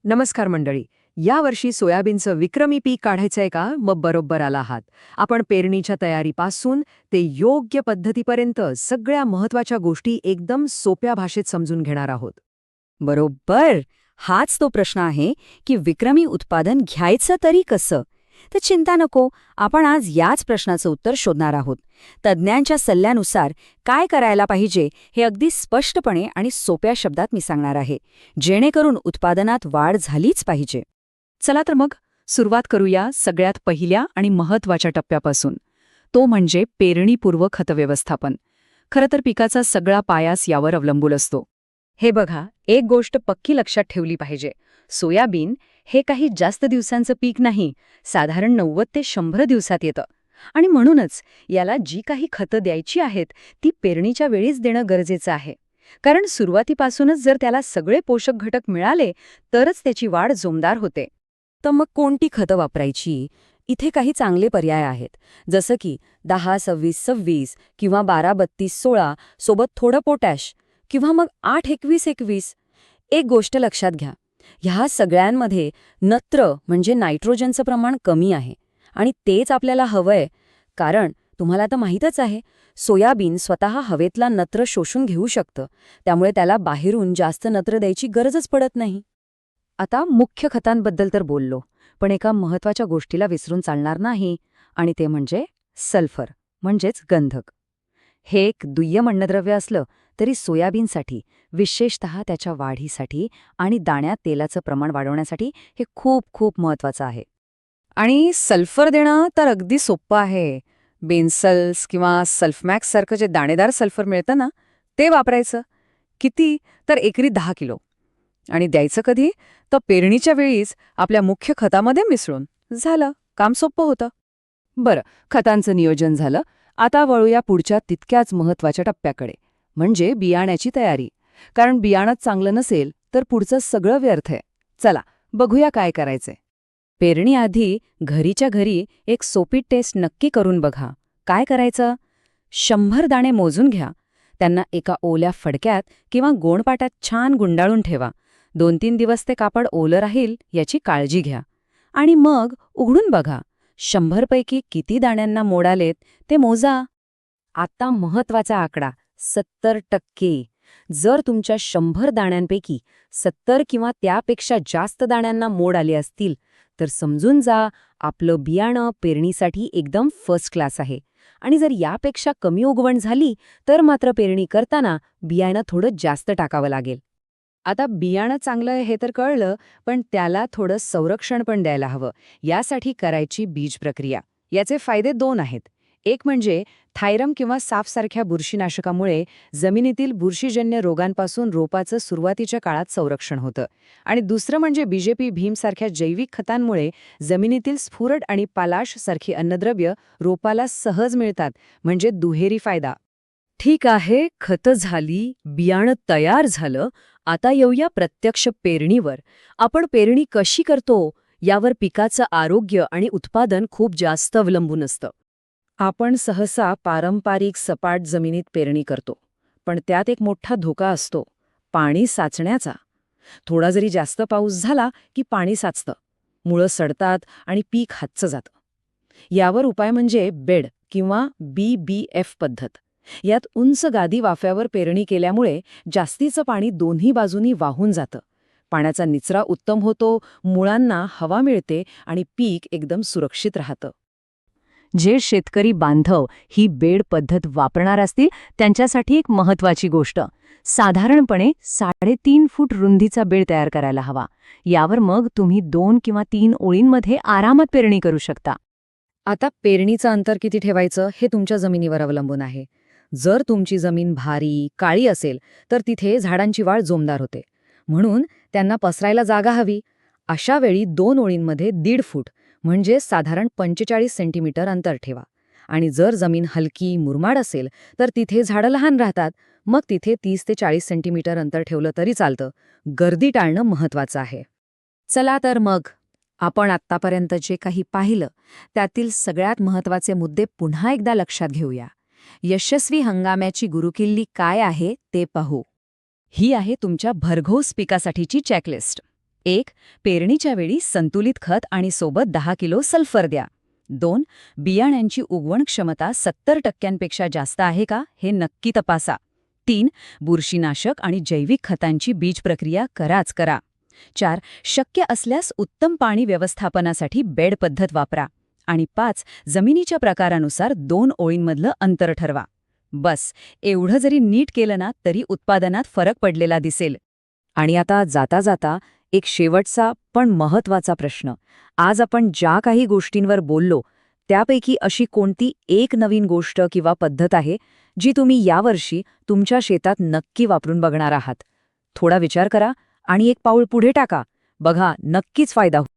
नमस्कार मंडळी. यावर्षी सोयाबीनचं विक्रमी पीक काढायचंय का? मग बरोबर आला आहात. आपण पेरणीच्या तयारीपासून ते योग्य पद्धतीपर्यंत सगळ्या महत्वाच्या गोष्टी एकदम सोप्या भाषेत समजून घेणार आहोत. बरोबर. हाच तो प्रश्न आहे की विक्रमी उत्पादन घ्यायचं तरी कसं. तर चिंता नको, आपण आज याच प्रश्नाचं उत्तर शोधणार आहोत. तज्ज्ञांच्या सल्ल्यानुसार काय करायला पाहिजे हे अगदी स्पष्टपणे आणि सोप्या शब्दात मी सांगणार आहे, जेणेकरून उत्पादनात वाढ झालीच पाहिजे. चला तर मग सुरुवात करूया सगळ्यात पहिल्या आणि महत्त्वाच्या टप्प्यापासून. तो म्हणजे पेरणीपूर्व खत व्यवस्थापन. खरं तर पिकाचा सगळा पायाच यावर अवलंबून असतो. हे बघा, एक गोष्ट पक्की लक्षात ठेवली पाहिजे. सोयाबीन हे काही जास्त दिवसांचं पीक नाही, साधारण 90 ते 100 दिवसात येतं. आणि म्हणूनच याला जी काही खतं द्यायची आहेत ती पेरणीच्या वेळीच देणं गरजेचं आहे. कारण सुरुवातीपासूनच जर त्याला सगळे पोषक घटक मिळाले तरच त्याची वाढ जोमदार होते. तर मग कोणती खतं वापरायची? इथे काही चांगले पर्याय आहेत, जसं की 10-26-26 किंवा 12-32-16 सोबत थोडं पोटॅश, किंवा मग 8-21-21. एक गोष्ट लक्षात घ्या, ह्या सगळ्यांमध्ये नत्र म्हणजे नायट्रोजनचं प्रमाण कमी आहे. आणि तेच आपल्याला हवंय, कारण तुम्हाला तर माहीतच आहे, सोयाबीन स्वतः हवेतला नत्र शोषून घेऊ शकतं. त्यामुळे त्याला बाहेरून जास्त नत्र द्यायची गरजच पडत नाही. आता मुख्य खतांबद्दल तर बोललो, पण एका महत्त्वाच्या गोष्टीला विसरून चालणार नाही, आणि ते म्हणजे सल्फर म्हणजेच गंधक. हे एक दुय्यम अन्नद्रव्य असलं तरी सोयाबीनसाठी, विशेषतः त्याच्या वाढीसाठी आणि दाण्यात तेलाचं प्रमाण वाढवण्यासाठी हे खूप खूप महत्त्वाचं आहे. आणि सल्फर देणं तर अगदी सोपं आहे. बेन्सल्स किंवा सल्फमॅक्स सारखं जे दाणेदार सल्फर मिळतं ना, ते वापरायचं. किती? तर एकरी 10 किलो. आणि द्यायचं कधी? तर पेरणीच्या वेळीच आपल्या मुख्य खतामध्ये मिसळून. झालं, काम सोपं होतं. बरं, खतांचं नियोजन झालं. आता वळूया पुढच्या तितक्याच महत्त्वाच्या टप्प्याकडे, म्हणजे बियाण्याची तयारी. कारण बियाणंच चांगलं नसेल तर पुढचं सगळं व्यर्थ आहे. चला बघूया काय करायचंय. पेरणीआधी घरीच्या घरी एक सोपी टेस्ट नक्की करून बघा. काय करायचं? 100 दाणे मोजून घ्या. त्यांना एका ओल्या फडक्यात किंवा गोणपाटात छान गुंडाळून ठेवा. 2-3 दिवस ते कापड ओलं राहील याची काळजी घ्या. आणि मग उघडून बघा, 100 पैकी किती दाण्यांना मोड आलेत ते मोजा. आता महत्वाचा आकडा 70%. जर तुमच्या 100 दाण्यांपैकी 70 किंवा त्यापेक्षा जास्त दाण्यांना मोड आले असतील तर समजून जा, आपलं बियाणं पेरणीसाठी एकदम फर्स्ट क्लास आहे. आणि जर यापेक्षा कमी उगवण झाली तर मात्र पेरणी करताना बियाणं थोडं जास्त टाकावं लागेल. आता बियाणं चांगलं आहे हे तर कळलं, पण त्याला थोडं संरक्षण पण द्यायला हवं. यासाठी करायची बीज प्रक्रिया. याचे फायदे 2 आहेत. एक म्हणजे थायरम किंवा साफसारख्या बुरशीनाशकामुळे जमिनीतील बुरशीजन्य रोगांपासून रोपाचं सुरुवातीच्या काळात संरक्षण होतं. आणि दुसरं म्हणजे बीजेपी भीमसारख्या जैविक खतांमुळे जमिनीतील स्फुरद आणि पालाश सारखी अन्नद्रव्य रोपाला सहज मिळतात, म्हणजे दुहेरी फायदा. ठीक आहे, खतं झाली, बियाणं तयार झालं. आता येऊया प्रत्यक्ष पेरणीवर. आपण पेरणी कशी करतो यावर पिकाचं आरोग्य आणि उत्पादन खूप जास्त अवलंबून असतं. आपण सहसा पारंपरिक सपाट जमिनीत पेरणी करतो, पण त्यात एक मोठा धोका असतो, पाणी साचण्याचा. थोडा जरी जास्त पाऊस झाला की पाणी साचतं, मुळं सडतात आणि पीक हातचं जातं. यावर उपाय म्हणजे बेड किंवा BBF पद्धत. यात उंच गादी वाफ्यावर पेरणी केल्यामुळे जास्तीचं पाणी दोन्ही बाजूनी वाहून जातं. पाण्याचा निचरा उत्तम होतो, मुळांना हवा मिळते आणि पीक एकदम सुरक्षित राहतं. जे शेतकरी बांधव ही बेड पद्धत वापरणार असतील त्यांच्यासाठी एक महत्त्वाची गोष्ट, साधारणपणे 3.5 फूट रुंदीचा बेड तयार करायला हवा. यावर मग तुम्ही 2 किंवा 3 ओळींमध्ये आरामात पेरणी करू शकता. आता पेरणीचं अंतर किती ठेवायचं हे तुमच्या जमिनीवर अवलंबून आहे. जर तुमची जमीन भारी, काळी असेल तर तिथे झाडांची वाढ जोमदार होते. म्हणून त्यांना पसरायला जागा हवी. अशा वेळी 2 ओळींमध्ये 1.5 फूट म्हणजे साधारण 45 सेंटीमीटर अंतर ठेवा. आणि जर जमीन हलकी, मुरमाड असेल तर तिथे झाडं लहान राहतात. मग तिथे 30 ते 40 सेंटीमीटर अंतर ठेवलं तरी चालतं. गर्दी टाळणं महत्त्वाचं आहे. चला तर मग, आपण आत्तापर्यंत जे काही पाहिलं त्यातील सगळ्यात महत्त्वाचे मुद्दे पुन्हा एकदा लक्षात घेऊया. यशस्वी हंगामाची गुरुकिल्ली काय आहे ते पाहू. ही आहे तुमच्या भरघोस पिकासाठीची चेकलिस्ट. 1. पेरणीच्या वेळी संतुलित खत आणि सोबत 10 किलो सल्फर द्या. 2. बियाण्यांची उगवण क्षमता 70% जास्त आहे का हे नक्की तपासा. 3. बुरशीनाशक आणि जैविक खतांची बीज प्रक्रिया कराच करा. 4. शक्य असल्यास उत्तम पाणी व्यवस्थापनासाठी बेड पद्धत वापरा. आणि 5. जमिनीच्या प्रकारानुसार 2 ओळींमधलं अंतर ठरवा. बस, एवढं जरी नीट केलं ना तरी उत्पादनात फरक पडलेला दिसेल. आणि आता जाता जाता एक शेवटचा पण महत्वाचा प्रश्न. आज आपण ज्या काही गोष्टींवर बोललो त्यापैकी अशी कोणती एक नवीन गोष्ट किंवा पद्धत आहे जी तुम्ही यावर्षी तुमच्या शेतात नक्की वापरून बघणार आहात? थोडा विचार करा आणि एक पाऊल पुढे टाका. बघा, नक्कीच फायदा होईल.